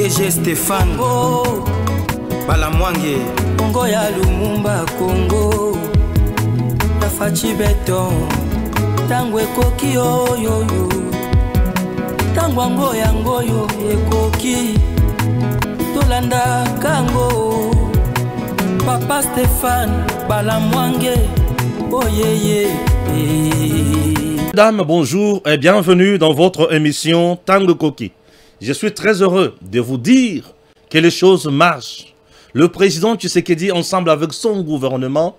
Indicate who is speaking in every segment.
Speaker 1: DG Stéphane
Speaker 2: oh.
Speaker 1: Balamwange
Speaker 2: Congo ya Lumumba Congo Tafachi Beton Tangwe koki oyoyo Tangwango yangoyo ekoki Tolanda kango Papa Stéphane Balamwange oh yeah.
Speaker 3: Mesdames, bonjour et bienvenue dans votre émission Tango Koki. Je suis très heureux de vous dire que les choses marchent. Le président Tshisekedi, ensemble avec son gouvernement,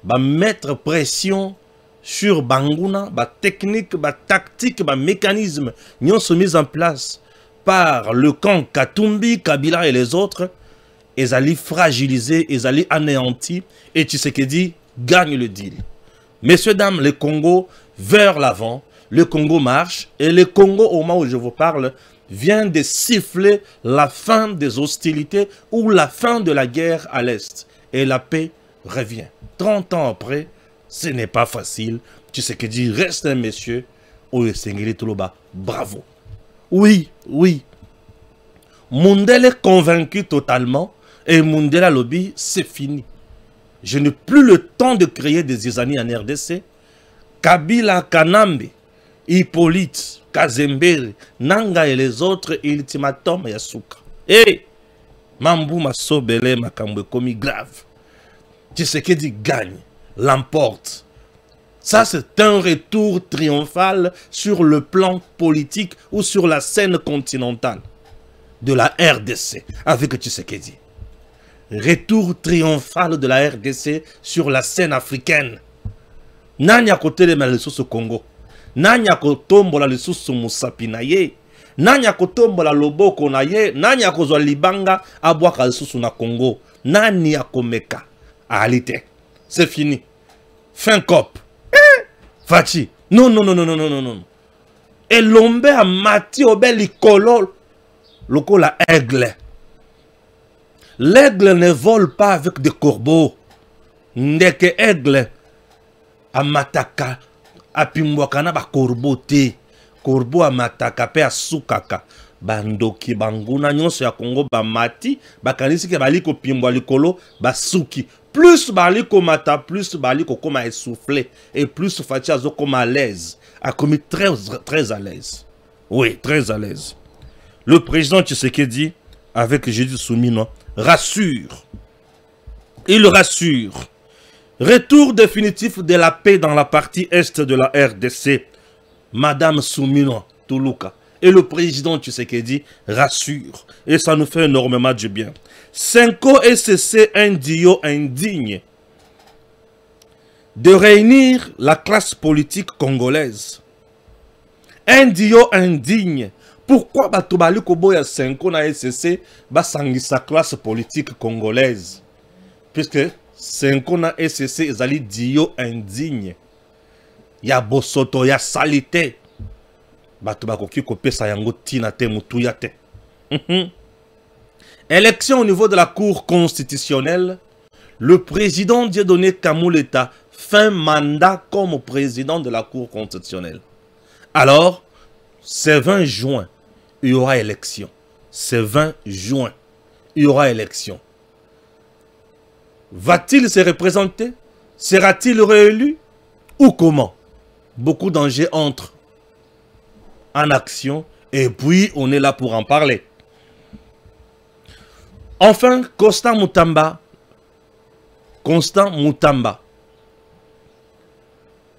Speaker 3: va mettre pression sur Bangouna, technique, tactique, mécanisme, qui sont mis en place par le camp Katumbi, Kabila et les autres. Ils allaient fragiliser, ils allaient anéantir et Tshisekedi gagne le deal. Messieurs, dames, le Congo vers l'avant, le Congo marche et le Congo, au moment où je vous parle, vient de siffler la fin des hostilités ou la fin de la guerre à l'Est. Et la paix revient. 30 ans après, ce n'est pas facile. Tshisekedi reste un monsieur. Bravo. Oui. Mundele est convaincu totalement et Mundela lobby, c'est fini. Je n'ai plus le temps de créer des zizanies en RDC. Kabila, Kanambe, Hippolyte, Kazembere, Nanga et les autres, ultimatum Yasuka. Et Mambu Masobele Makambe commis grave. Tshisekedi gagne, l'emporte. Ça, c'est un retour triomphal sur le plan politique ou sur la scène continentale de la RDC avec Tshisekedi. Retour triomphal de la RDC sur la scène africaine. Nani a côté de Malesusu Congo. Nani a kotombo la Lesusu Musapinaye. Nani a kotombo la Loboko naye. Nani a kozwa Libanga abwaka Lesusu na Congo. Nani a komeka. Alite. C'est fini. Fin cop. Fachi. Non. Et l'ombe a mati obel likolo. Loko la aigle. L'aigle ne vole pas avec des corbeaux. Ndeke aigle amataka apimbwakana ba corbeau te. Corbeau amataka pe asukaka. Bandoki banguna nyonso ya Congo ba mati bakanisi ke baliko pimbwa likolo basuki. Plus baliko mata, plus baliko koma essoufflé et plus Fachi azo koma à l'aise. A commis très à l'aise. Oui, très à l'aise. Le président Tshisekedi avec Jésus Soumino rassure. Il rassure. Retour définitif de la paix dans la partie est de la RDC. Madame Soumino Toulouka et le président Tshisekedi rassure. Et ça nous fait énormément du bien. Senko SCC Indio indigne de réunir la classe politique congolaise. Indio indigne. Pourquoi Batobali Koboya Senko na SCC basangi sa classe politique congolaise? Puisque Senko na SCC ezali dio indigne. Ya bosoto ya salité. Batobakoki kopesa yango tina te mutuya te. Élection au niveau de la Cour constitutionnelle. Le président Dieudonné Kamuleta fin mandat comme président de la Cour constitutionnelle. Alors, c'est 20 juin, il y aura élection. C'est 20 juin, il y aura élection. Va-t-il se représenter? Sera-t-il réélu? Ou comment? Beaucoup d'enjeux entrent en action et puis on est là pour en parler. Enfin, Constant Mutamba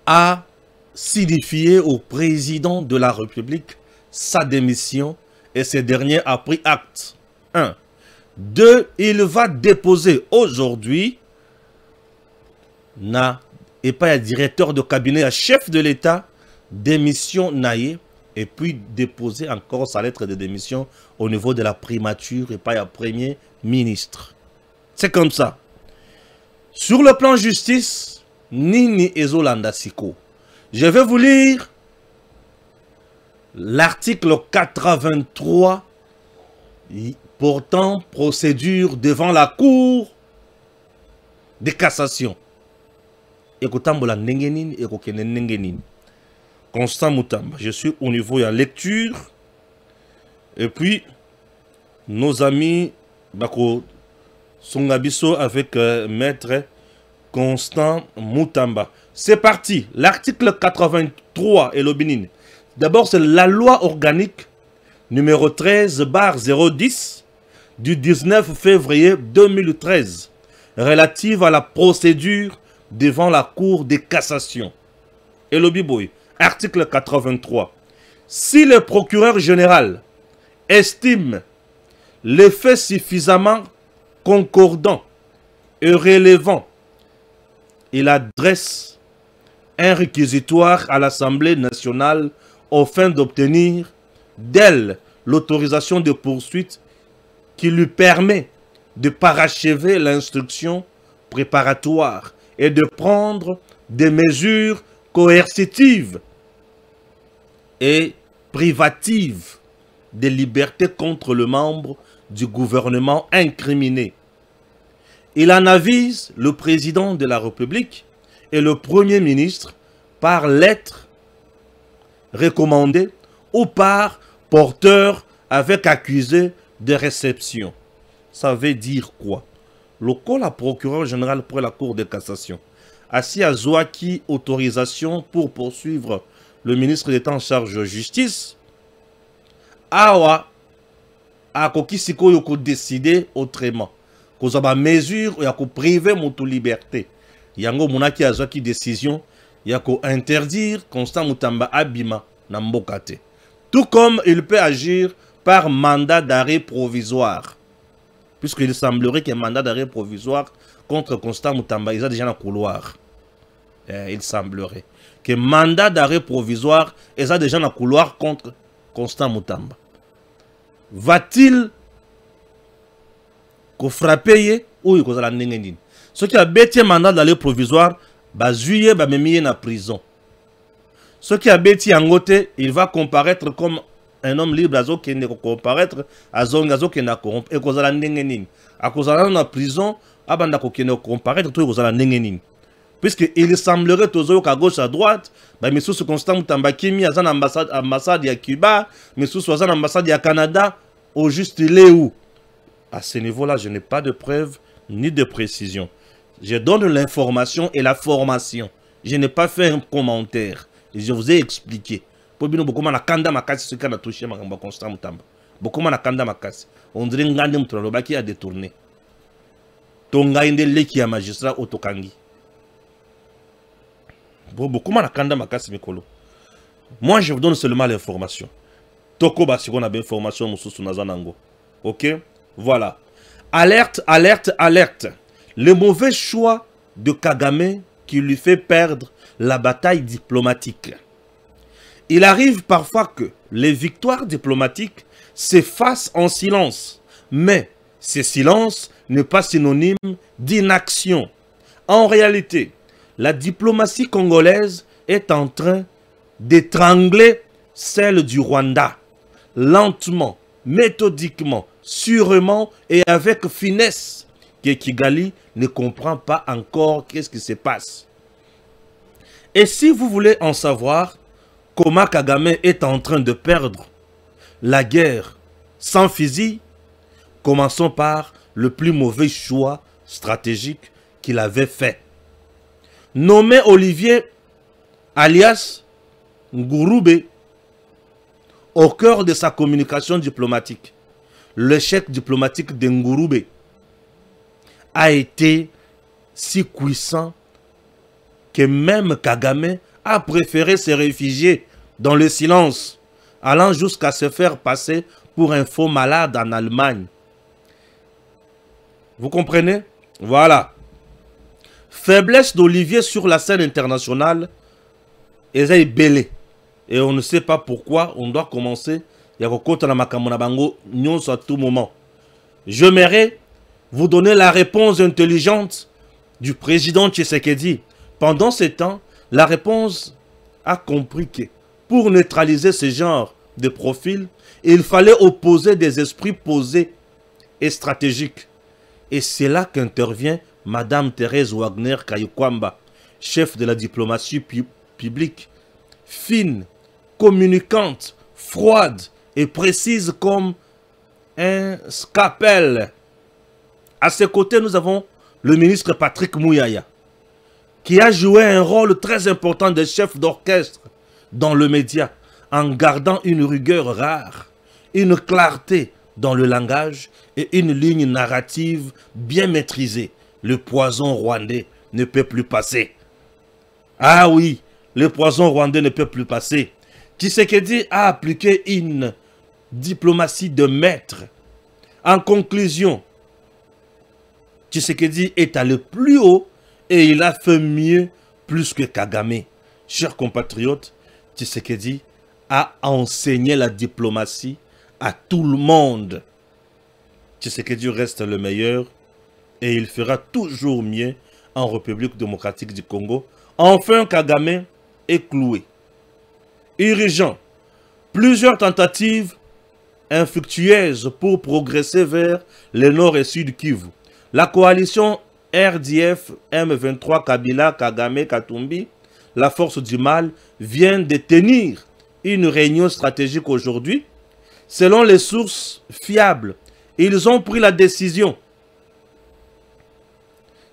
Speaker 3: a signifié au président de la République sa démission et ce dernier a pris acte. 1. 2. Il va déposer aujourd'hui et pas un directeur de cabinet, un chef de l'État, démission naïe et puis déposer encore sa lettre de démission au niveau de la primature et pas un premier ministre. C'est comme ça. Sur le plan justice, Nini Ezolanda Siko. Je vais vous lire l'article 83 portant procédure devant la Cour de cassation. Ekotambola nengenin, ekokene nengenin. Constant Mutamba. Je suis au niveau de la lecture. Et puis, nos amis Bako Songabiso avec maître Constant Moutamba. C'est parti. L'article 83 et l'Obinine. D'abord, c'est la loi organique numéro 13/010 du 19 février 2013 relative à la procédure devant la Cour de cassation. Et l'Obiboy, article 83. Si le procureur général estime les faits suffisamment concordants et relevants, il adresse un réquisitoire à l'Assemblée nationale aux fins d'obtenir d'elle l'autorisation de poursuite qui lui permet de parachever l'instruction préparatoire et de prendre des mesures coercitives et privatives de liberté contre le membre du gouvernement incriminé. Il en avise le président de la République et le Premier ministre par lettre recommandée ou par porteur avec accusé de réception. Ça veut dire quoi? Le col à procureur général pour la Cour de cassation. Assis à Zouaki, autorisation pour poursuivre le ministre d'État en charge de justice. Awa, a kokisiko yoko décider autrement. Qu'on a mesure ya ko priver mon liberté. Yango monaki a Zouaki décision, ya ko interdire Constant Moutamba abima na mbokate. Tout comme il peut agir par mandat d'arrêt provisoire. Puisqu'il semblerait qu'un mandat d'arrêt provisoire contre Constant Moutamba, il a déjà dans le couloir. Il semblerait que mandat d'arrêt provisoire, il a déjà dans le couloir contre Constant Moutamba. Va-t-il frapper ou il va la ce qui a bêté mandat d'arrêt provisoire, bah juillet, bah même en prison. Ce qui a bêti en côté, il va comparaître comme un homme libre à qui ne comparaître à Zongazo qui n'a corrompu et cause la nengenin. À cause de la prison, abanda qui ne comparaître tout cause la nengenin. Puisque il semblerait toujours qu'à gauche à droite, bah mais sous Constant Moutamba Kimi à une ambassade à Cuba, mais sous une ambassade à Canada, au juste il est où? À ce niveau-là, je n'ai pas de preuves ni de précision. Je donne l'information et la formation. Je n'ai pas fait un commentaire. Je vous ai expliqué. Pour bien beaucoup na kanda makasi ce qu'on a touché ma Constant Moutamba. Beaucoup na kanda makasi. On dirait ngande mutoloba qui a détourné. Tonga inde leki ya magistrat otokangi. Beaucoup na kanda makasi mikolo. Moi je vous donne seulement l'information. Toko ba si on a bien information mususu nazanango. OK? Voilà. Alerte, alerte, alerte. Le mauvais choix de Kagame qui lui fait perdre la bataille diplomatique. Il arrive parfois que les victoires diplomatiques s'effacent en silence, mais ce silence n'est pas synonyme d'inaction. En réalité, la diplomatie congolaise est en train d'étrangler celle du Rwanda, lentement, méthodiquement, sûrement et avec finesse, que Kigali ne comprend pas encore qu'est-ce qui se passe. Et si vous voulez en savoir comment Kagame est en train de perdre la guerre sans fusil, commençons par le plus mauvais choix stratégique qu'il avait fait. Nommer Olivier alias Ngouroubé au cœur de sa communication diplomatique. L'échec diplomatique de Ngouroubé a été si puissant que même Kagame a préféré se réfugier dans le silence, allant jusqu'à se faire passer pour un faux malade en Allemagne. Vous comprenez? Voilà. Faiblesse d'Olivier sur la scène internationale, est belé. Et on ne sait pas pourquoi on doit commencer à tout moment. J'aimerais vous donner la réponse intelligente du président Tshisekedi. Pendant ce temps, la réponse a compris que pour neutraliser ce genre de profil, il fallait opposer des esprits posés et stratégiques. Et c'est là qu'intervient Madame Thérèse Wagner Kayukwamba, chef de la diplomatie publique, fine, communicante, froide et précise comme un scalpel. À ses côtés, nous avons le ministre Patrick Mouyaya, qui a joué un rôle très important de chef d'orchestre dans le média, en gardant une rigueur rare, une clarté dans le langage et une ligne narrative bien maîtrisée. Le poison rwandais ne peut plus passer. Ah oui, le poison rwandais ne peut plus passer. Tshisekedi a appliqué une diplomatie de maître. En conclusion, Tshisekedi est allé plus haut et il a fait mieux plus que Kagame. Chers compatriotes, Tshisekedi a enseigné la diplomatie à tout le monde. Tshisekedi reste le meilleur et il fera toujours mieux en République démocratique du Congo. Enfin, Kagame est cloué. Urgent. Plusieurs tentatives infructueuses pour progresser vers le nord et sud Kivu. La coalition RDF, M23, Kabila, Kagame, Katumbi, la force du mal, vient de tenir une réunion stratégique aujourd'hui. Selon les sources fiables, ils ont pris la décision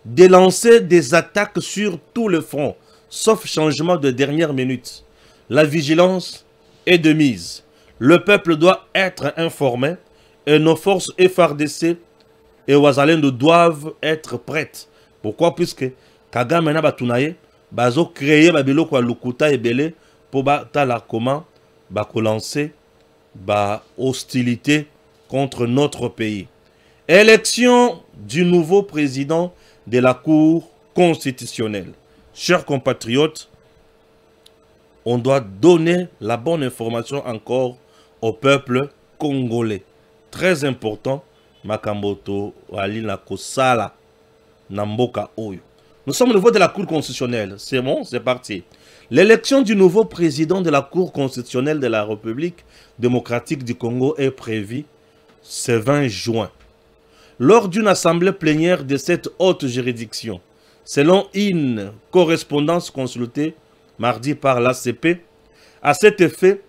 Speaker 3: de lancer des attaques sur tout le front, sauf changement de dernière minute. La vigilance est de mise. Le peuple doit être informé et nos forces FARDC et Ouazalendo doivent être prêtes. Pourquoi? Puisque Kagame na batunaye bazo créer babilo kwa lukuta ebele pour batala comment ba lancer ba hostilité contre notre pays. Élection du nouveau président de la Cour constitutionnelle. Chers compatriotes, on doit donner la bonne information encore au peuple congolais. Très important, Makamboto Alina Kosala Namboka Oyo. Nous sommes au niveau de la Cour constitutionnelle. C'est bon, c'est parti. L'élection du nouveau président de la Cour constitutionnelle de la République démocratique du Congo est prévue ce 20 juin. Lors d'une assemblée plénière de cette haute juridiction, selon une correspondance consultée mardi par l'ACP, à cet effet,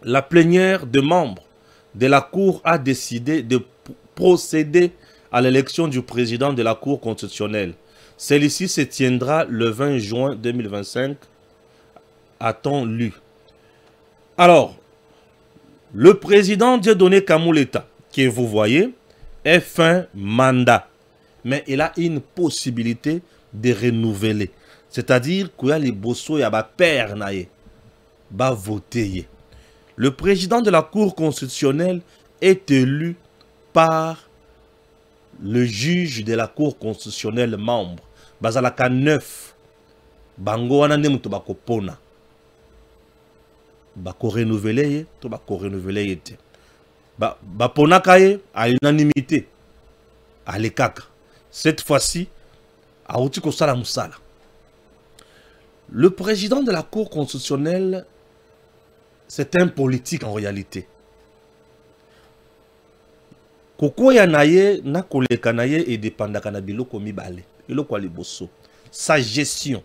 Speaker 3: la plénière de membres de la Cour a décidé de procéder à l'élection du président de la Cour constitutionnelle. Celle-ci se tiendra le 20 juin 2025, a-t-on lu. Alors, le président Dieudonné Kamuleta, que vous voyez, est fin mandat. Mais il a une possibilité de renouveler. C'est-à-dire qu'il y a les bosso et les pères va voter. Le président de la Cour constitutionnelle est élu par le juge de la Cour constitutionnelle membre. Bazalaka 9. Bango wana nde muto bakopona. Bako renouveler to bako renouveler te. Bapona kaye à l'unanimité. Alekaka. Cette fois-ci, a outi ko sala musala. Le président de la Cour constitutionnelle, c'est un politique en réalité. Koko ya naye na koleka naye et dépendaka na biloko mibale. Biloko liboso. Sa gestion.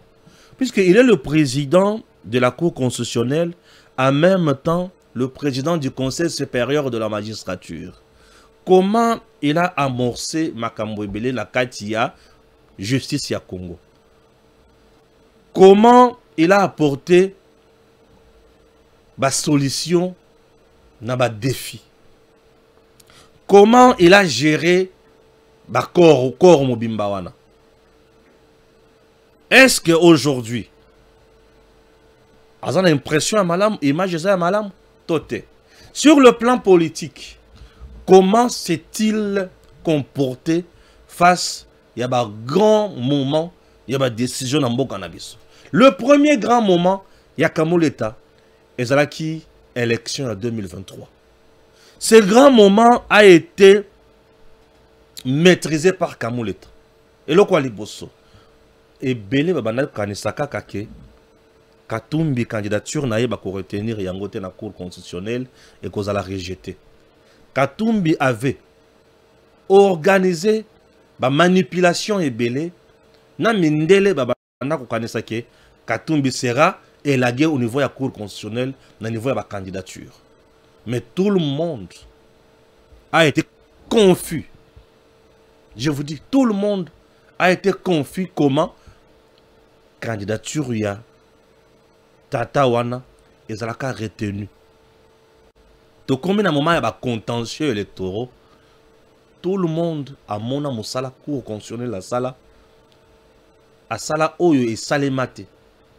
Speaker 3: Puisqu'il est le président de la Cour constitutionnelle, en même temps le président du Conseil supérieur de la magistrature. Comment il a amorcé Makambo Ebele na Katia justice ya Congo? Comment il a apporté la solution na ba défi? Comment il a géré ba corps mobimba wana? Est-ce qu'aujourd'hui, on a l'impression à malam, image à malam, toté. Sur le plan politique, comment s'est-il comporté face à un grand moment, il y a une décision dans le cannabis? Le premier grand moment, il y a Kamuleta, et c'est là qui élection en 2023. Ce grand moment a été maîtrisé par Kamuleta. Et le quoi les bosso? Et Belé babana kanisaka kake Katumbi candidature naye bako retenir yangote na Cour constitutionnelle et qu'on a la rejeter. Katumbi avait organisé ba manipulation et Belé na mindele babana ko kanisa ke Katumbi sera élagué au niveau de la Cour constitutionnelle, au niveau de la candidature. Mais tout le monde a été confus. Je vous dis, tout le monde a été confus. Comment? Candidature ya Tata Wana et Zalaka retenu. Donc, combien de moments il y a contentieux électoraux? Tout le monde a mon amour sala cour constitutionnel la sala. A sala oyo et salemate.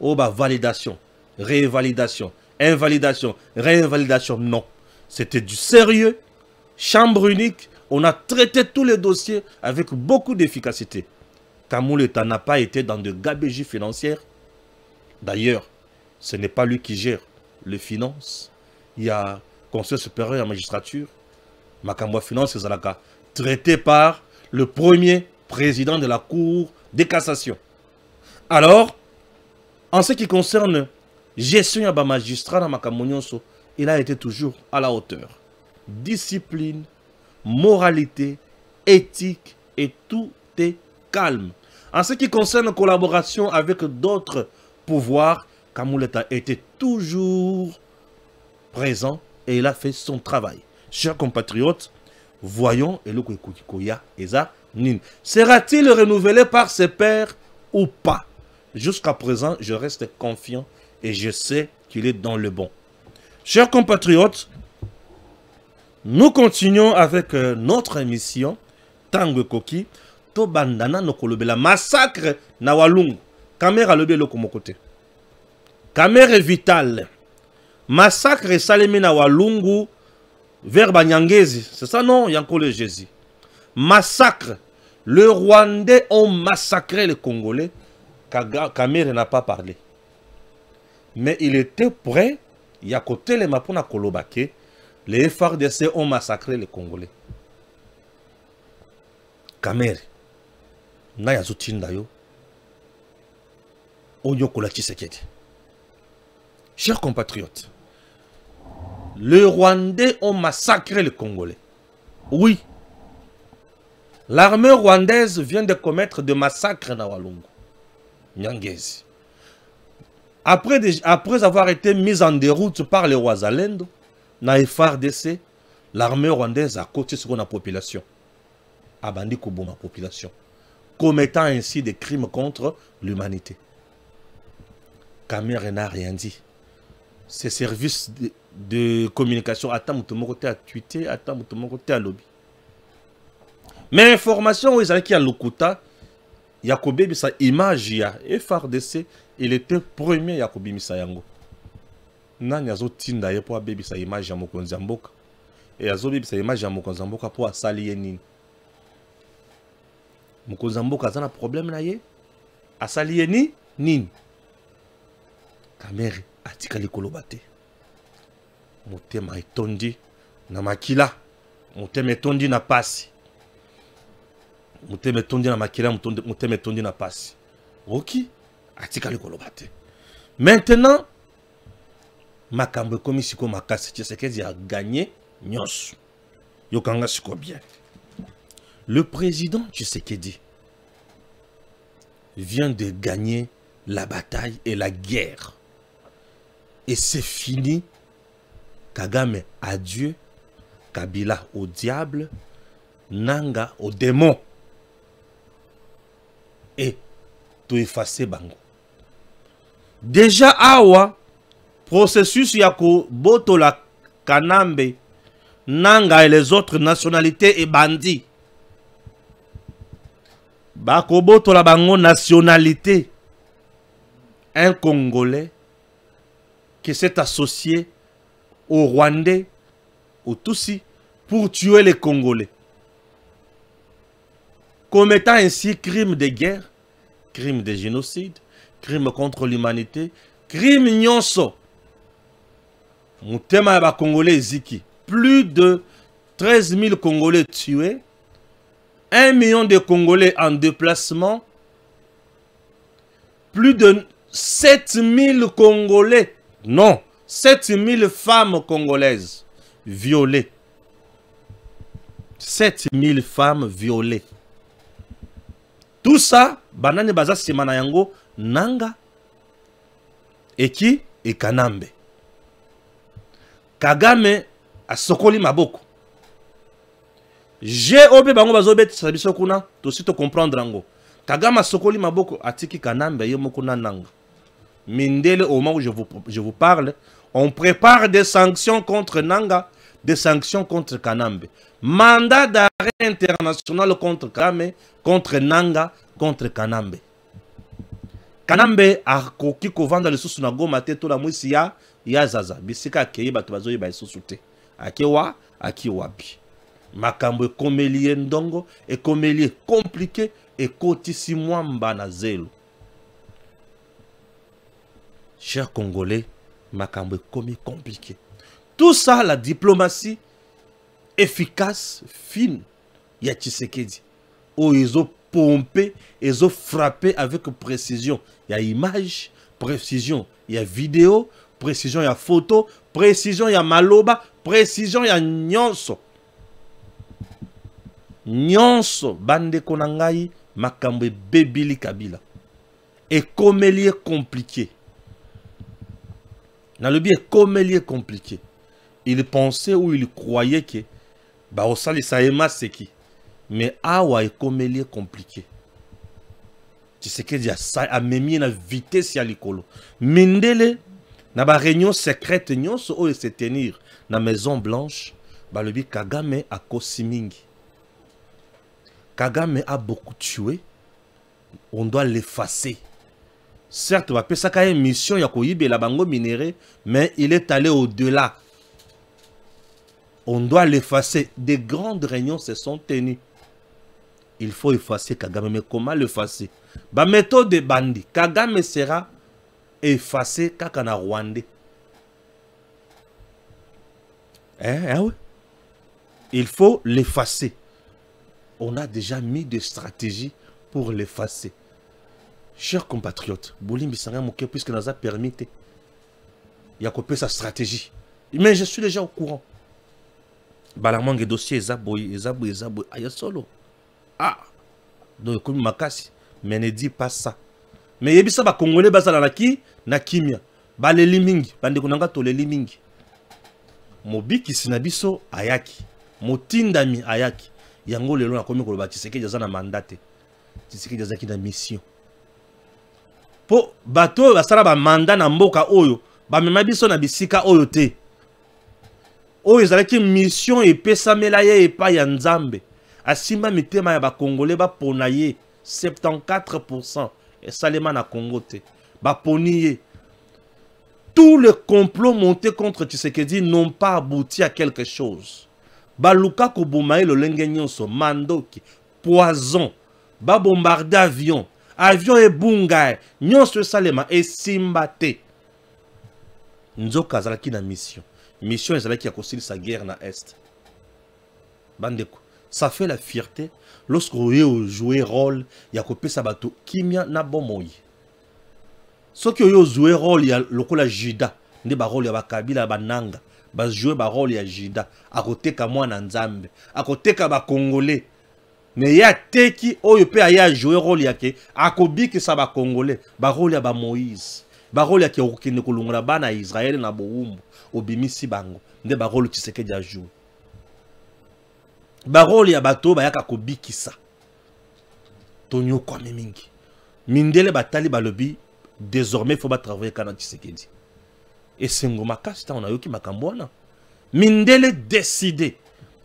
Speaker 3: Oh bah validation, révalidation, invalidation, réinvalidation. Non. C'était du sérieux. Chambre unique. On a traité tous les dossiers avec beaucoup d'efficacité. Kamou l'État n'a pas été dans de gabégies financières. D'ailleurs, ce n'est pas lui qui gère les finances. Il y a Conseil supérieur à la magistrature. Makambo Finance Zalaka, traité par le premier président de la Cour de cassation. Alors, en ce qui concerne gestion de magistrat dans Makambo Nyonso, il a été toujours à la hauteur. Discipline, moralité, éthique et tout est calme. En ce qui concerne la collaboration avec d'autres pouvoirs, Kamouleta était toujours présent et il a fait son travail. Chers compatriotes, voyons sera-t-il renouvelé par ses pairs ou pas? Jusqu'à présent, je reste confiant et je sais qu'il est dans le bon. Chers compatriotes, nous continuons avec notre émission Tango Koki. To bandana no kolobela massacre na Walungu. Caméra lobe loko mokote. Caméra vitale. Massacre salemi na Walungu vers Banyangezi. C'est ça non? Yanko le Jésus. Massacre. Le Rwandais ont massacré les Congolais. Caméra n'a pas parlé. Mais il était prêt. Il y a côté les mapona kolobake. Les FARDC ont massacré les Congolais. Caméra. Na yazutinda yo. Onyokola Tshisekedi. Chers compatriotes, les Rwandais ont massacré les Congolais. Oui. L'armée rwandaise vient de commettre des massacres dans Walungu. Nyangezi. Après avoir été mise en déroute par les Wazalendo, na FARDC, l'armée rwandaise a côté sur la population. Abandi Kobo ma population. Commettant ainsi des crimes contre l'humanité. Caméra n'a rien dit. Ces services de communication, attends, mon côté à tweeter, attends, mon côté à lobby. Mais information, ils allaient qui à l'Okuta, Yakobe Bisa image ya FARDC, il était premier Yakobe Misayango. Nan yazo tinda ye pour baby sa image ya Mokonzamboka. Et yazo baby sa image ya Mokonzamboka pour asalier nini. Mokonzamboka zana problème na ye. Asalier ni nini. Kamere atikali kolobate. Motema etondi na makila. Motema etondi na pasi. Motema etondi na makila, motema etondi na pasi. Ok, atikali kolobate. Maintenant, makambo komi siko makasi Tshisekedi a gagné nyos. Yokanga siko bien. Le président Tshisekedi vient de gagner la bataille et la guerre. Et c'est fini. Kagame à Dieu, Kabila au diable, Nanga au démon. Et tout effacer Bango. Déjà awa processus yako botola Kanambe, Nanga et les autres nationalités et bandits. Bako botola bango nationalité. Un Congolais qui s'est associé aux Rwandais, aux Tutsis, pour tuer les Congolais. Commettant ainsi crime de guerre, crime de génocide, crime contre l'humanité, crime nyonso. Moutema ba Congolais ziki. Plus de 13 000 Congolais tués, 1 million de Congolais en déplacement, plus de 7 000 Congolais, non, 7 000 femmes congolaises violées. 7 000 femmes violées. Tout ça, banane baza simana yango, Nanga, et qui? Et Kanambe. Kagame a sokoli maboko. j'ai obe bango bazobet sabiso kuna to si to comprendre ngo Kagame sokoli maboko atiki Kanambe ye moko na nanga. Mindele au moment où je vous parle, on prépare des sanctions contre Nanga, des sanctions contre Kanambe. Mandat d'arrêt international contre Kagame, contre Nanga, contre Kanambe. Kanambe a koki kovanda le susu na goma te to la mwisi ya zaza. Bisika akeye bato bazoye ba susu te. Akewa, akiwapi. Makambo ekomelie ndongo, ekomelie compliqué, ekotisi mwamba na zelo. Chers Congolais, makambo ekomi compliqué. Tout ça, la diplomatie efficace, fine, il y a Tshisekedi. Oh, ils ont pompé, ils ont frappé avec précision. Il y a image, précision. Il y a vidéo, précision, il y a photo, précision, il y a maloba, précision, il y a nyonso. Nyonso, bande konangai, makambo bebili kabila. Et comme il est compliqué. Dans le bien, comme il est compliqué. Il pensait ou il croyait que bah au sali saema c'est qui. Mais awa est comme il est compliqué. Tu sais que dia ça a même na vitesse ya likolo. Mindele na ba réunion secrète nyonso o se tenir na Maison Blanche, ba le bi Kagame a kosimingi. Kagame a beaucoup tué. On doit l'effacer. Certes, on va faire ça comme une mission, il y a koyibe la bango minéré, mais il est allé au-delà. On doit l'effacer. Des grandes réunions se sont tenues. Il faut effacer Kagame. Mais comment l'effacer? La méthode de bandit. Kagame sera effacé kakana Rwandais. Oui. Il faut l'effacer. On a déjà mis des stratégies pour l'effacer. Chers compatriotes, Boulimbi Sanga Mouké, puisque nous a permis, il y a coupé sa stratégie. Mais je suis déjà au courant. Balamang et dossier, Ezaboy, Aya solo. Ah, donc comme Makasi, mais ne dis pas ça. Mais il y a des Congolais, Bazalanaki, Nakimia, Baleli Mingi, Bandekunanga Toleli Mingi. Mobiki Sinabiso, Ayaki, Motindami, Ayaki. Yango le long a commis que Tshisekedi déjà na mandaté. Tshisekedi déjà qui na mission. Po bato basala ba mandat na mboka oyo, ba mema biso na bisika oyo te. Oyo ezalaki mission epesamela ye epa ya Nzambe. Asimba mitema ya ba Congolais ba pona ye 74% esalema na Congo te. Ba poni ye. Tous les complots montés contre Tshisekedi n'ont pas abouti à quelque chose. Baluka Kobumae le lengenyonso, Mandoki, poison, ba bombarder avion, avion et bungae, nyonso salema et simbate. Nzoka zalaki na mission. Mission ezalaki ya kosili sa guerre na Est. Bandeko, ça fait la fierté lorsque vous jouez rôle ya kopesa bato kimia na bomoi. Ce que vous jouez rôle ya lokola Juda, ne ba rôle ya bakabila bananga. Ba jouer ba rôle ya Jida à côté ka mwana Nzambe à côté ka ba Congolais mais ya teki oyo pe aya jouer rôle yake akobiki sa ba Congolais ba rôle ya ba Moïse ba rôle yake okende kolungola bana Israël na boumbu obimisi bango nde ba rôle Tshisekedi a jouer ba rôle ya bato ba yaka kobiki sa tonyo kwa mingi mindele batali balobi désormais faut pas travailler kana Tshisekedi. Et c'est on a eu qui m'a cambouana. Mindele décidé.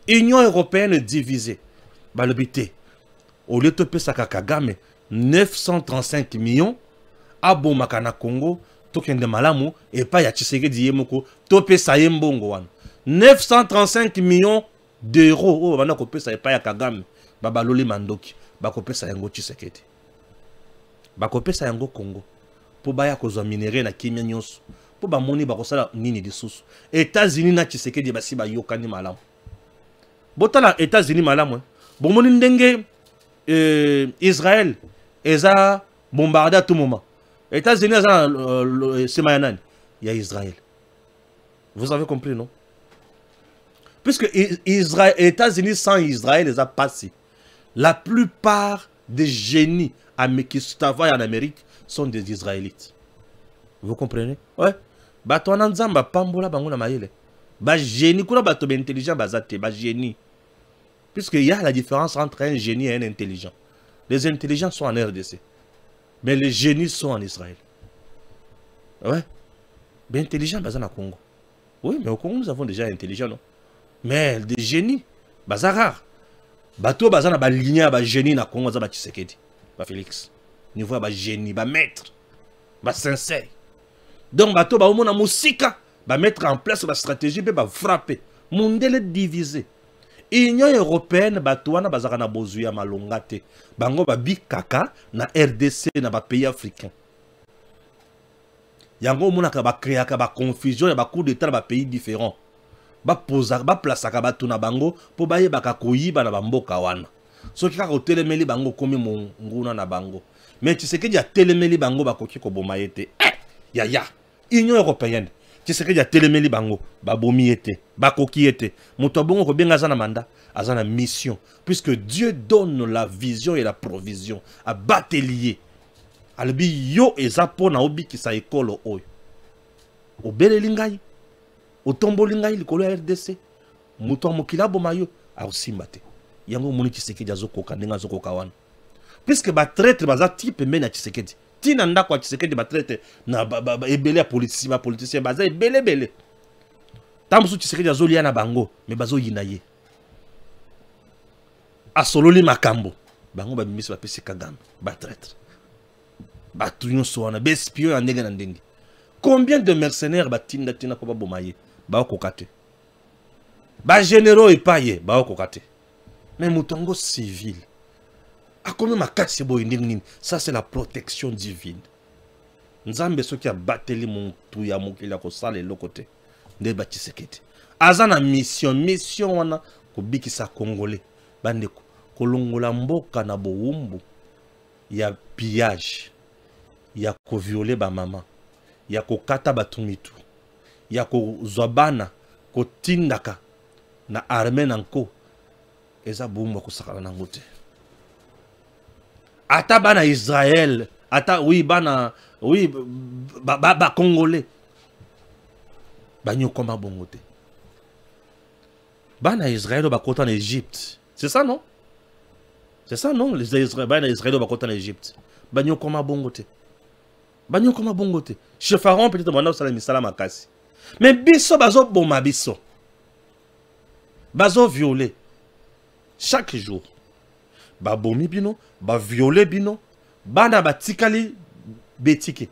Speaker 3: Union européenne divisée. Balobité. Au lieu de payer Kagame 935 millions. Abo makana Congo. Tokende malamu. Et pas ya Tshisekedi yemoko. Topé sa yembongo wan. 935 millions d'euros. Oh, bana kopé sa pas ya Kagame. Babaloli mandoki. Bakopé sa yango Tshisekedi. Bakopé sa yango Congo. Po baya kozwa minéré na kimia nyonso. Pour ba moni ba kosala nini de sous États-Unis na Tshisekedi basi ba yokani malamu botala États-Unis malamu bon moni ndenge Israël eza bombardé à tout moment États-Unis c'est mayanani il y a Israël vous avez compris non puisque Israël États-Unis sans Israël les a passé la plupart des génies qui travaillent en Amérique sont des Israélites. Vous comprenez? Ouais. Bato ananzamba pambola bango na mayele. Ba génie kuna bato ba intelligent bazate ba génie. Puisqu'il y a la différence entre un génie et un intelligent. Les intelligents sont en RDC. Mais les génies sont en Israël. Ouais. Mais intelligents, basés au Congo. Oui, mais au Congo, nous avons déjà intelligents, non? Mais des génies, basés rares. Bateau, basés dans la lignée, des génies dans le Congo, basés Tshisekedi. Félix. Niveau de génie, de maître, de sincère. Donc, bateau, au monde, va mettre en place la stratégie, va frapper. Monde est divisé. Union européenne, batouana bazarana bozuya malongate. Bango babi kaka na RDC na ba pays africains. Yango mona ka ba créer ka ba confusion ya ba coup d'état ba pays différents. Ba posa ba place ka ba tuna bango po ba ye baka koyiba na ba mboka wana. So kika ko telemeli bango komi nguna na bango. Mais tu sais que ya telemeli bango ba koki ko boma yete. Ya Union européenne. Tu sais que ya telemeli bango ba bomi yete. Bakoki était. Moutobongo ko benga zana manda, azana mission. Puisque Dieu donne la vision et la provision à batelier. Albi yo ezapo na obi ki sa ekolo oyo. Obele lingai. Otombo lingai likolo ya RDC. Muto mokila bomayo a osimbate. Yango moni Tshisekedi azokoka ndenga azokoka wana. Puisque ba traître baza type mena Tshisekedi. Tina ndako Tshisekedi ba traître na ebele politicien baza ebele. Tamsu Tshisekedi azolia na bango, mais bazo yinaye. Asololi makambo, bango ba bimisi ba pesi kagame, ba traître. Ba tunyo soana, ba espion ya ndenge na ndenge. Combien de mercenaires ba tina ko ba bomaye, ba okokate. Ba généraux epaye, ba okokate. Mais mutongo civil. A combien makasi boy ndenge ça c'est la protection divine. Nzambe soki a bateli muntu ya mokili ko sala lokote. Nde ba Tshisekedi azana mission wana ko bikisa congolais bandeko kolongola mboka na bowumbu ya pillage ya ko violer ba mama ya ko kata batumitu ya ko zwabana ko tindaka na armée nanko eza bumba ko sakala nango te ata bana Israël ata oui bana oui ba congolais Bagno koma bongote. Bana Israël ba kota en Égypte. C'est ça non? C'est ça non? Les Israéliens ba kota en Égypte. Bagno koma bongote. Bagno koma bongote. Chef Pharaon peut-être mwana sala misala makasi. Mais biso bazo boma biso. Bazo violer chaque jour. Ba bomi bino, ba violer bino, bana ba tikali betike.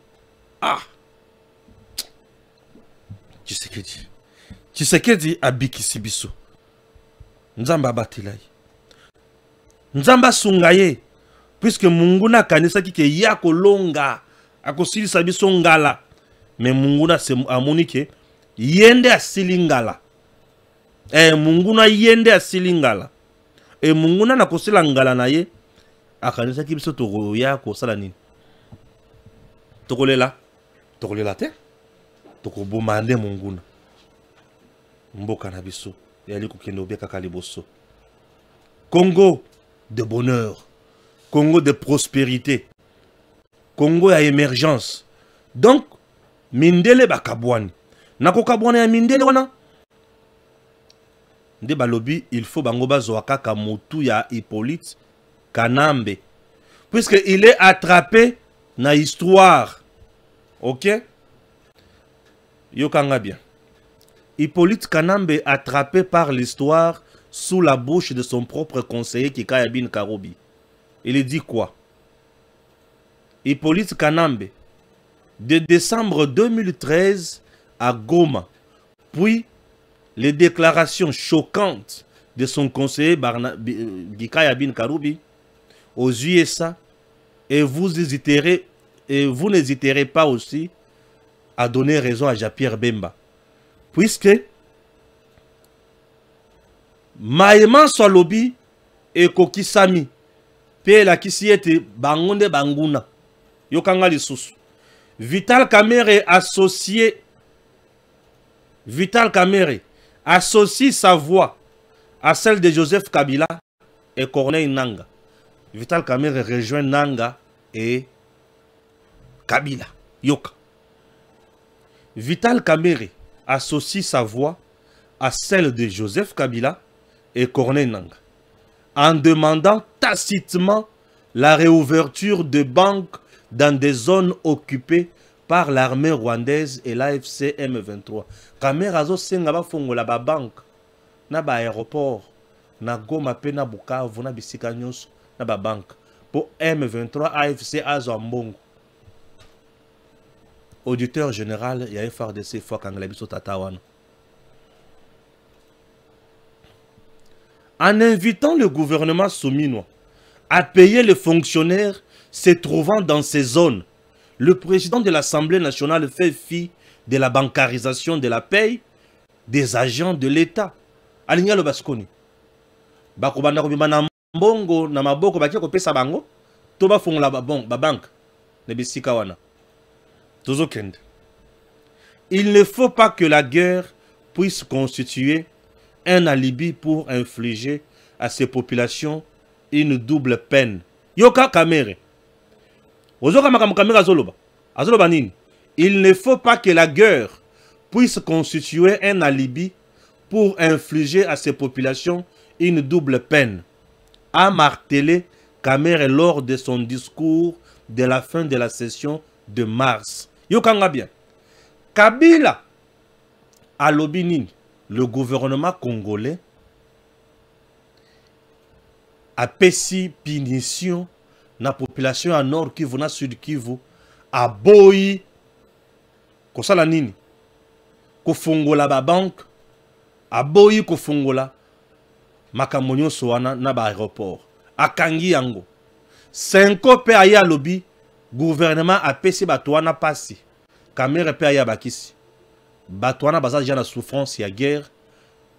Speaker 3: Ah. Tshisekedi abikisi biso. Nzamba batilai. Nzamba sungaye. Puisque Munguna kanisa ki ke ya kolonga. Akosilisa biso ngala. Mais Munguna se amonike. Yende asili ngala. Munguna yende asili ngala. Munguna na kosila ngala na ye. Akanisa ki biso toko ya kosala nini. Tokolela. Tokolela te. Toko bomande Munguna. Mboka na biso. Yali kokendo beka kaliboso. Congo de bonheur. Congo de prospérité. Congo ya émergence. Donc, mindele bakabwani. Nako kabwani ya mindele wana. Nde balobi, il faut bango bazwaka ka motu ya Hippolyte Kanambe. Puisque il est attrapé na histoire. Ok? Yokanga bien. Hippolyte Kanambe attrapé par l'histoire sous la bouche de son propre conseiller Kikaya Bin Karoubi. Il dit quoi? Hippolyte Kanambe, de décembre 2013 à Goma, puis les déclarations choquantes de son conseiller Kikaya Bin Karoubi aux USA, et vous n'hésiterez pas aussi à donner raison à Jean-Pierre Bemba. Puisque Maïman Solobi et Kokisami pe la kisiete bangonde banguna yokanga lisusu Vital Kamerhe associe sa voix à celle de Joseph Kabila et Corneille Nanga. Vital Kamerhe rejoint Nanga et Kabila yoka. Vital Kamerhe associe sa voix à celle de Joseph Kabila et Corneille Nanga. en demandant tacitement la réouverture de banques dans des zones occupées par l'armée rwandaise et l'AFC M23. Kamera zo senga ba fongola ba banque na ba aéroport na Goma pe na Bukavu na bisika nyonso na ba banque pour M23 AFC Azambongo. Auditeur général, il y a FRDC fois quand la biso tatawana. En invitant le gouvernement souminois à payer les fonctionnaires se trouvant dans ces zones, le président de l'Assemblée nationale fait fi de la bancarisation de la paye des agents de l'État. Alinga lo baskoni. Bako banda ko bimana mbongo na maboko bakia ko pesa bango to ba fongola ba banque ne bisika wana. Tozokende. Il ne faut pas que la guerre puisse constituer un alibi pour infliger à ces populations une double peine. Yoka Kamere. Il ne faut pas que la guerre puisse constituer un alibi pour infliger à ces populations une double peine, a martelé Kamere lors de son discours de la fin de la session de mars. Yokanga bien. Kabila à Lobinin, le gouvernement congolais a pesi punition na population à Nord Kivu na Sud Kivu a boyi ko sala nini ko fongola ba banque a boyi ko fongola makambo nyonso wana na ba aéroport akangi yango 5 pe aya lobi gouvernement a pesi bato wana pasi Kamere pe aya bakisi bato wana baza déjà na souffrance ya guerre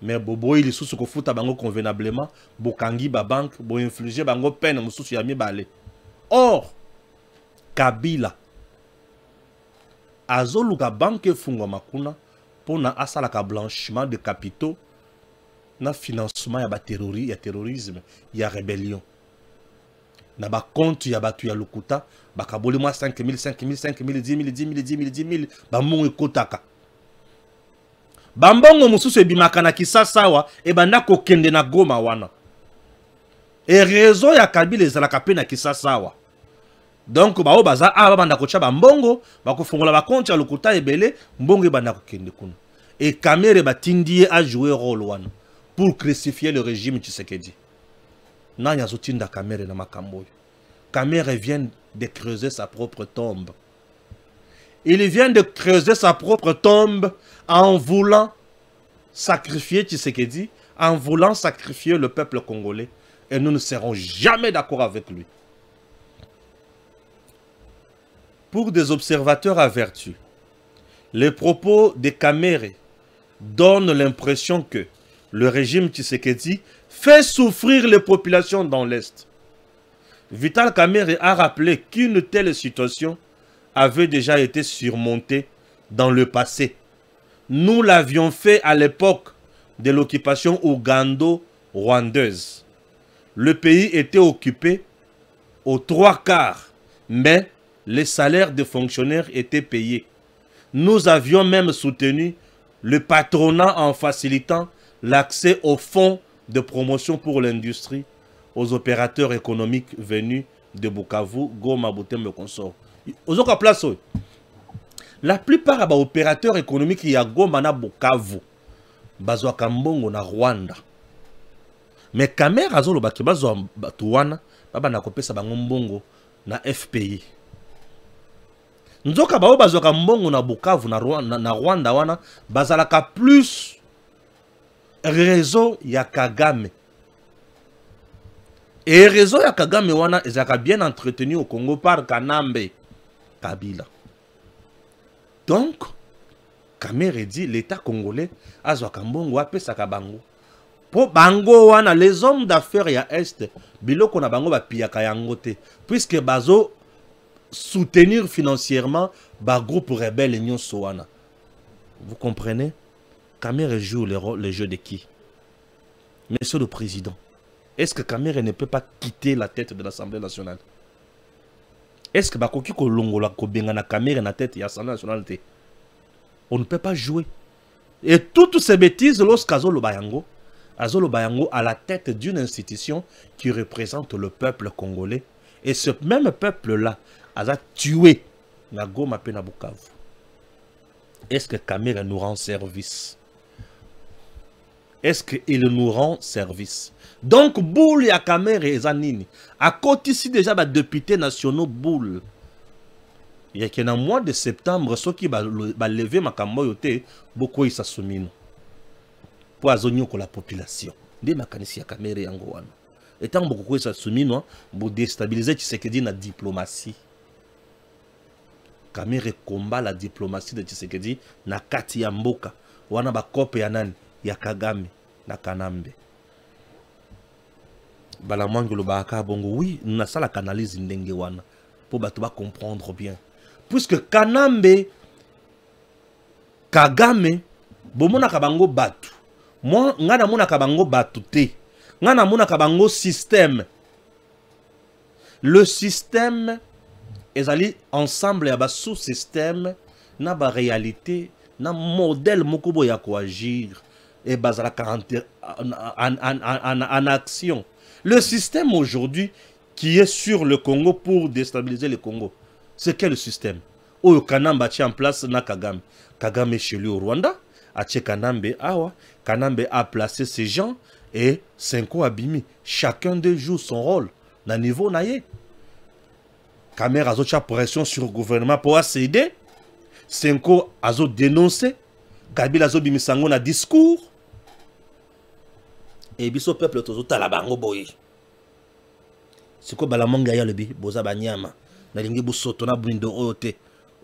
Speaker 3: mais boboyi lisusu ko futa bango convenablement bokangi ba banque bo infliger bango peine mususu ya mibale. Or Kabila azoluka banque fungwa makuna pona asalaka blanchiment de capitaux na financement ya terrorisme ya rébellion na ba compte ya batu ya lukuta bakaboli mwa 5 000 10 000 ba mungu kotaka bambongo mususu ebimaka na Kisasawa ebanda kokende na Goma wana et réseau ya Kabila ezalaka pe na Kisasawa. Donc bao baza aba banda kocha bambongo bakofungola ba compte ya lukuta ebele mbongo ebanda kokende kuna et Kamere batindie a jouer rôle wana pour crucifier le régime Tshisekedi. Nanya zotinda Kamere na makambo. Kamere vient de creuser sa propre tombe. Il vient de creuser sa propre tombe en voulant sacrifier Tshisekedi, en voulant sacrifier le peuple congolais. Et nous ne serons jamais d'accord avec lui. Pour des observateurs avertis, les propos de Kamere donnent l'impression que le régime Tshisekedi fait souffrir les populations dans l'Est. Vital Kamere a rappelé qu'une telle situation avait déjà été surmontée dans le passé. Nous l'avions fait à l'époque de l'occupation ougando-rwandaise. Le pays était occupé aux 3/4, mais les salaires des fonctionnaires étaient payés. Nous avions même soutenu le patronat en facilitant l'accès aux fonds de promotion pour l'industrie aux opérateurs économiques venus de Bukavu, Goma, Butembo, consort. La plupart des opérateurs économiques qui y a Goma na Bukavu, bazwa kambongo na Rwanda. Mais Kamere azolo baki bazwa batuwana, baba na kopesa bango mbongo na FPI. Nzoka bao bazwa kambongo na Bukavu na Rwanda wana, bazalaka plus réseau ya Kagame. Et réseau ya Kagame wana ezaka bien entretenu au Congo par Kanambe Kabila. Donc, Kamere dit l'État congolais azwa kambongo apesaka bango. Po bango wana les hommes d'affaires ya Est biloko na bango ba piyaka yango te puisque bazo soutenir financièrement ba groupe rebelle nyonso wana. Vous comprenez? Kamere joue le jeu de qui? Monsieur le Président, est-ce que Kamere ne peut pas quitter la tête de l'Assemblée nationale? Est-ce que Bakoki Kolongola Kobenga na Kamere na tête de l'Assemblée nationale? On ne peut pas jouer. Et toutes ces bêtises, lorsqu'Azo le Bayango, Azolo Bayango à la tête d'une institution qui représente le peuple congolais. Et ce même peuple-là a tué Nagoma Pena Bukavu. Est-ce que Kamere nous rend service? Est-ce qu'il nous rend service? Donc, Boule et Kamere et Zanini. À côté ici déjà, les députés nationaux Boule. Il y a qu'un mois de septembre, ceux qui va lever ma camoyote, beaucoup ils s'assument. Pour azonyo la population. Des mécanismes à Kamere Yangoan. Et tant beaucoup ils s'assument, pour déstabiliser Tshisekedi na diplomatie. Kamere combat la diplomatie de Tshisekedi na kati ya mboka. Wana ba kope ya nani? Ya Kagame na Kanambe. Balamwangi lo baka bongo, oui, nous avons la canalise ndenge wana pour ba comprendre bien. Puisque Kanambe Kagame bomona kabango batu. Moi ngana mona kabango batu te. Ngana mona kabango système. Le système ezali ensemble ya ba sous-système na ba réalité na modèle mokobo ya ko agir et bazala en action. Le système aujourd'hui qui est sur le Congo pour déstabiliser le Congo, c'est quel système? Oyo Kanambe a en place na Kagame. Kagame chez lui au Rwanda, a tché Kanambe awa. Kanambe a placé ces gens et Senko Abimi. Chacun d'eux joue son rôle. Na niveau naïe. Kamere a fait pression sur le gouvernement pour céder. Senko a dénoncé. Kabila a bimisango na discours. Et biso peuple tozo talabango boye. Siko balamonga ya lebi boza banyama. Na lingi busoto na buindo ote.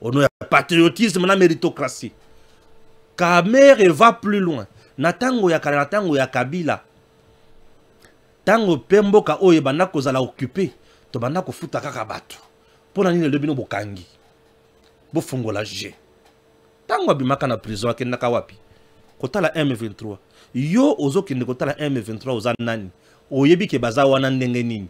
Speaker 3: Ono ya patriotisme na méritocratie. Kamere va plus loin. Na tango ya kala na tango ya Kabila. Tango pemboka oye banda kozala occupé. To banda ko futa kaka batu. Pona nini lebi no bokangi. Bo fungola je. Tango abimaka na prison akendaka wapi. Kotala M23. Yo ozo kende kotala M23 oza nani. Oyebi ke baza wana ndenge nini.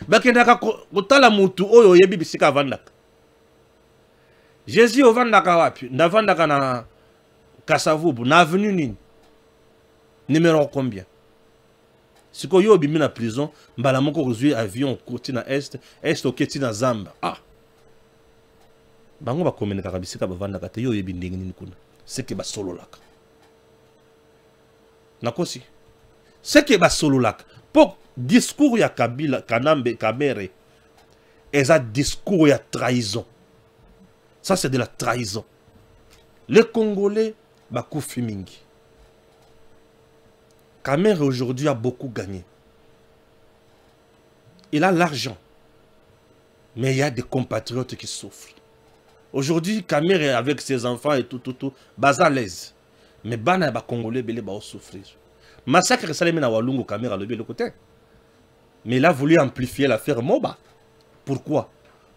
Speaker 3: Bakendaka kotala mutu oyo oyebi bisika vandaka. Jésus ovandaka wapi. Ndavandaka na Kasavubu. Na avenue nini. Numéro combien. Siko yo obimi na prison. Mbala moko kozui avion koti na est. Est oketi na Zamba. Ah. Bango ba komeneka kabisika bavandaka te yo yebi ndenge nini kuna. C'est que ba solo laka. Nakosi. C'est que ba solo laka. Pour discours ya Kabila Kanambe Kamere. Eza discours ya trahison. Ça c'est de la trahison. Les Congolais ba koufi mingi. Kamere aujourd'hui a beaucoup gagné. Il a l'argent. Mais il y a des compatriotes qui souffrent. Aujourd'hui, Kamere avec ses enfants et tout, bas à l'aise. Mais bana ba Congolais belé ba souffrir. Massacre Salemi na Walungu Kamere à le côté. Mais il a voulu amplifier l'affaire Moba. Pourquoi?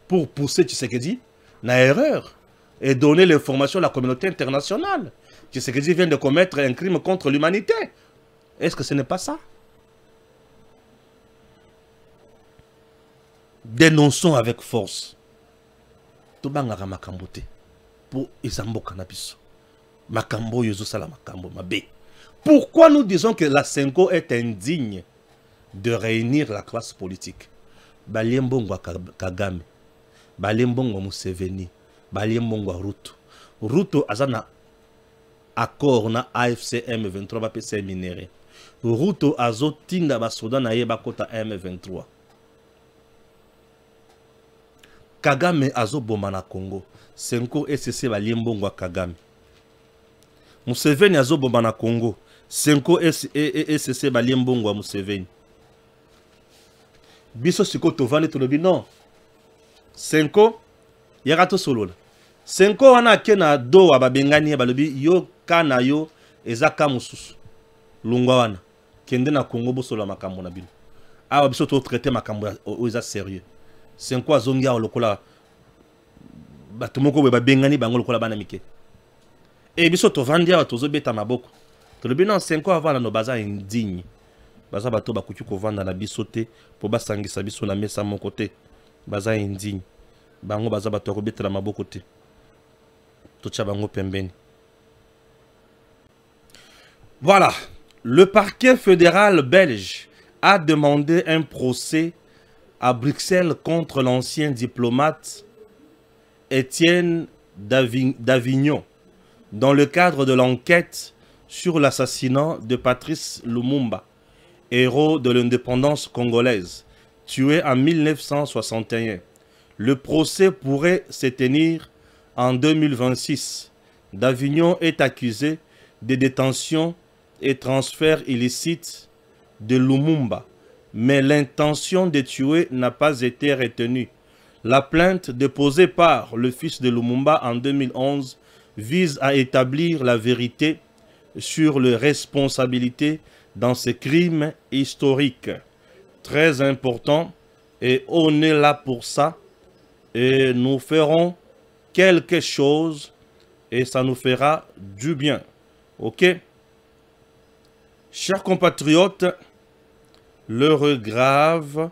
Speaker 3: Pour pousser Tshisekedi na erreur et donner l'information à la communauté internationale. Tshisekedi vient de commettre un crime contre l'humanité. Est-ce que ce n'est pas ça? Dénonçons avec force. Tobangaka makambo te pour ezamboka na biso. Makambo yozo sala makambo mabe. Pourquoi nous disons que la Senko est indigne de réunir la classe politique? Baliembongo Kagame, Baliembongo Museveni, Baliembongo Ruto. Ruto azana accord na AFC M23 ba PC minéré. Ruto azo tinda basoda na yeba kota M23. Kagame azo bomba na Congo. Senko SC baliembongo Kagame. Museveni azo bomba na Congo. Senko SC baliembongo Museveni. Biso siko tovane to lobi non. Senko yarato solo. Senko wana kena do wa babengani balobi yo kana yo ezaka mususu. Lungwa wana kende na Congo bosola makambo na bino. Awa biso to traiter makambo oza sérieux. Senko azongia lokola batumoko be babengani bango lokola bana mike. E biso to vandia tozo beta maboko. To lobi non Senko avala no baza indigne. Baza bato bakuki ko vanda na biso te po basangisa biso na mesa moko te. Baza indigne. Bango baza bato ko betela maboko te. To tcha bango pembeni. Voilà. Le parquet fédéral belge a demandé un procès à Bruxelles contre l'ancien diplomate Étienne d'Avignon dans le cadre de l'enquête sur l'assassinat de Patrice Lumumba, héros de l'indépendance congolaise, tué en 1961. Le procès pourrait se tenir en 2026. D'Avignon est accusé de détention et transfert illicite de Lumumba, mais l'intention de tuer n'a pas été retenue. La plainte déposée par le fils de Lumumba en 2011 vise à établir la vérité sur les responsabilités dans ces crimes historiques. Très important, et on est là pour ça, et nous ferons quelque chose, et ça nous fera du bien. Ok? Chers compatriotes, l'heure grave,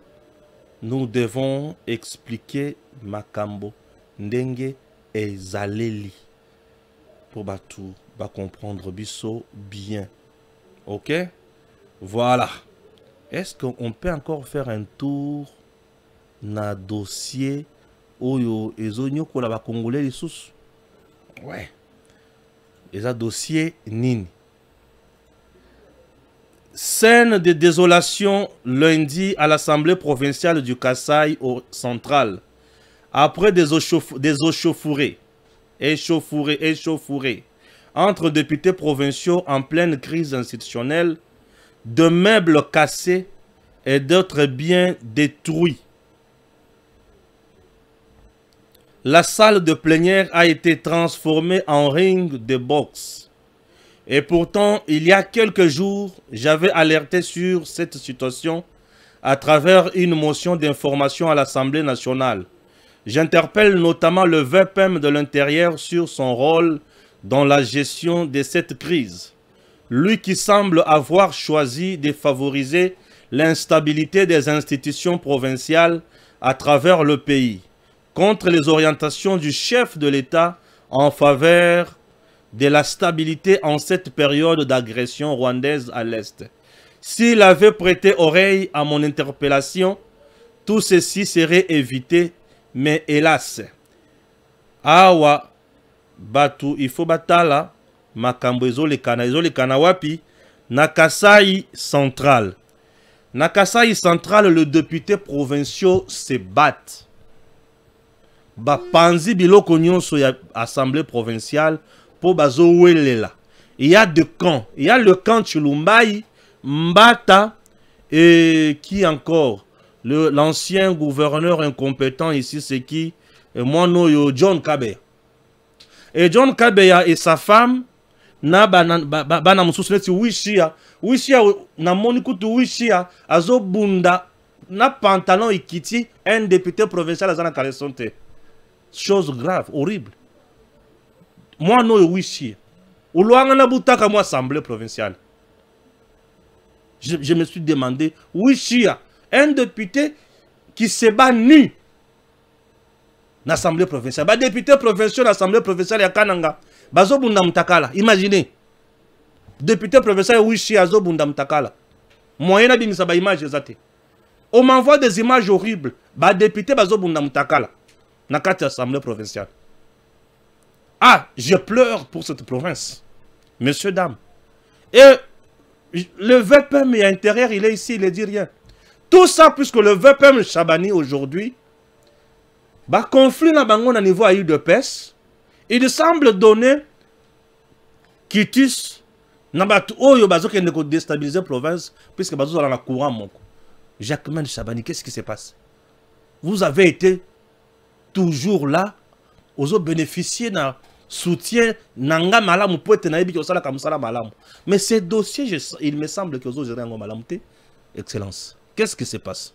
Speaker 3: nous devons expliquer Makambo Ndenge ezaleli pour batu ba comprendre biso bien. Ok? Voilà. Est-ce qu'on peut encore faire un tour na dossier oyo ezonyo kola ba congolais lisusu? Ouais. Eza dossier nini? Scène de désolation lundi à l'Assemblée provinciale du Kasaï au central. Après des échauffourées entre députés provinciaux en pleine crise institutionnelle, de meubles cassés et d'autres biens détruits. La salle de plénière a été transformée en ring de boxe. Et pourtant, il y a quelques jours, j'avais alerté sur cette situation à travers une motion d'information à l'Assemblée nationale. J'interpelle notamment le VPM de l'Intérieur sur son rôle dans la gestion de cette crise. Lui qui semble avoir choisi de favoriser l'instabilité des institutions provinciales à travers le pays, contre les orientations du chef de l'État en faveur de la stabilité en cette période d'agression rwandaise à l'Est. S'il avait prêté oreille à mon interpellation, tout ceci serait évité, mais hélas. Awa, batu, il faut batala, makambo ezolekana wapi, na Kasai central. Na Kasai central, le député provincial se bat. Ba panzi biloko nyonso ya assemblée provinciale, po bazo welela. Il y a deux camps. Il y a le camp Chilumbaï, Mbata, et qui encore? L'ancien gouverneur incompétent ici, c'est qui? Mono John Kabeya. Et John Kabeya et sa femme, na bana mususuneti wishia. Wishia, na monikutu wishia, azo bunda, na pantalon ikiti, un député provincial azana kalesonte. Chose grave, horrible. Moi, non, oui, moi, assemblée provinciale. Je me suis demandé, oui, un député qui se bat nu dans l'assemblée provinciale. Un député provincial dans l'assemblée provinciale, il y a Kananga. Bazo bunda mtakala. Imaginez. Député provincial, oui, azo bunda mtakala. Moyen na bimisa ba image zate. On m'envoie des images horribles. Ba député bazo bunda mtakala. Na kati assemblée provinciale. Ah, je pleure pour cette province. Messieurs, dames. Et le VPM intérieur, il est ici, il ne dit rien. Tout ça, puisque le VPM Chabani aujourd'hui, bah, conflit na bango na niveau à UDPS, il semble donner quitus na batu oyo bazo qui ne déstabiliser la province, puisque bazo dans la courant moko. Jacquemin Chabani, qu'est-ce qui se passe? Vous avez été toujours là, aux bénéficier d'un soutien nanga malamu pour être naïbi qui osala kamsala malamu. Mais ces dossiers, il me semble que aux gens malamu. Excellence. Qu'est-ce qui se passe?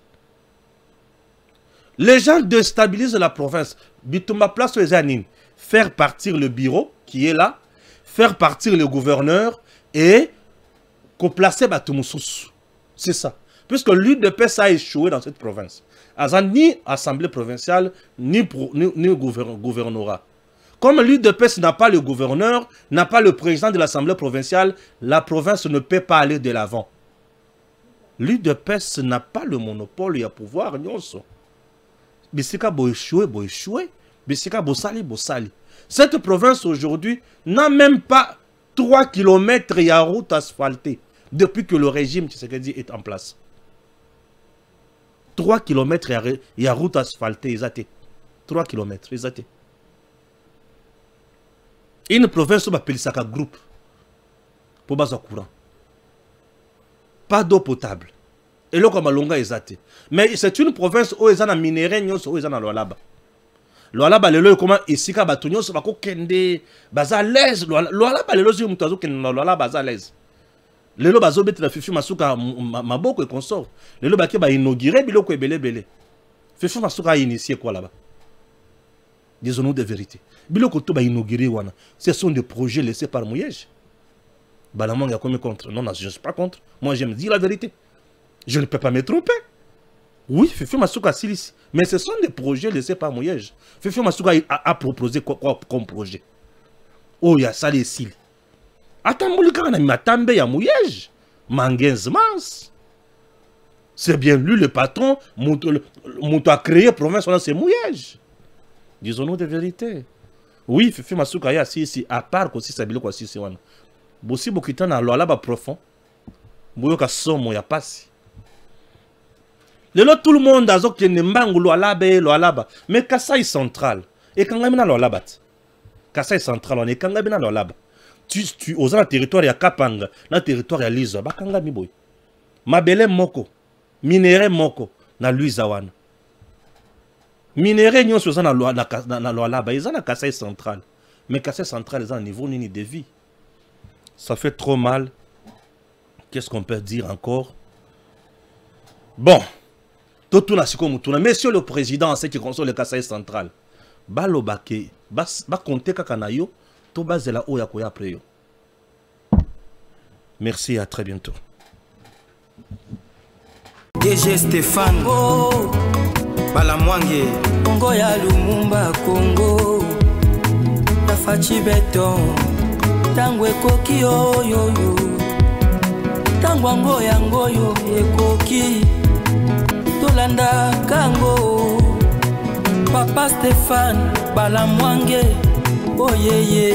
Speaker 3: Les gens déstabilisent la province. Bitumba place les anines. Faire partir le bureau qui est là, faire partir le gouverneur et placer Batumoussous. C'est ça. Puisque l'UDPS a échoué dans cette province. Ni assemblée provinciale, ni gouvernorat. Comme l'UDPS n'a pas le gouverneur, n'a pas le président de l'Assemblée provinciale, la province ne peut pas aller de l'avant. L'UDPS n'a pas le monopole et le pouvoir. Bisika bo échoué. Bisika bo sali. Cette province aujourd'hui n'a même pas 3 km de route asphaltée depuis que le régime Tshisekedi est en place. 3 km de route asphaltée, 3 km, une province où appelle ça un groupe pour base courant. Pas d'eau potable. Et là, comme longa exacte. Mais c'est une province où ils ont un minerai, où ils ont un loalaba. Loalaba, le lieu comment ici, quand batunyo, c'est pas qu'on kende, baza l'aise. Loalaba, le lieu où mutazo kende loalaba, baza l'aise. Le lieu bazo bete la fifi masuka maboko et consort. Le lieu baki ba inauguré, biloko belé. Fifi masuka a initié quoi là-bas? Disons-nous des vérités. Biloko to ba inauguré wana. Ce sont des projets laissés par Mouyej. Balamang a commis contre. Non, je ne suis pas contre. Moi, j'aime dire la vérité. Je ne peux pas me tromper. Oui, Fifi Masuka Silis. Mais ce sont des projets laissés par Mouyej. Fifi Masuka a proposé quoi comme projet? Oh, il y a ça les cils. Attends, il y a Mouyej. Mangenzmans. C'est bien lui le patron. Mouto a créé la province, c'est Mouyej. Disons-nous des vérités. Oui, Fifi Masuka a ici, à part aussi, ça biloko aussi, c'est wana. Bossi bokita na lo alaba profond. Boyoka somo ya pasi. Lelo tout le monde a zo kende mbangu lo alaba. Mais Kasai central. Et quand on a lo alaba. Kasai central, on est quand on a lo alaba. Tu oses le territoire ya Kapanga, le territoire ya Liza, bakanga miboy. Mabele moko, minéré moko, na Luiza wana. Minéré nyon soza na lo alaba, ils ont la Kasai central. Mais Kasai central, ils ont un niveau nini de vie. Ça fait trop mal. Qu'est-ce qu'on peut dire encore? Bon. Monsieur le Président, c'est qui console le Kasai central. Balobake, ba compter kakanayo, to bazela oya koya après yo. Merci, à très bientôt.
Speaker 1: DG Stéphane Balamwange
Speaker 2: Congo ya Lumumba Congo Tafachi Beton Tango ekoki yo Tango yangoyo ekoki Tolanda kango Papa Stéphane Balamwange Oh yeah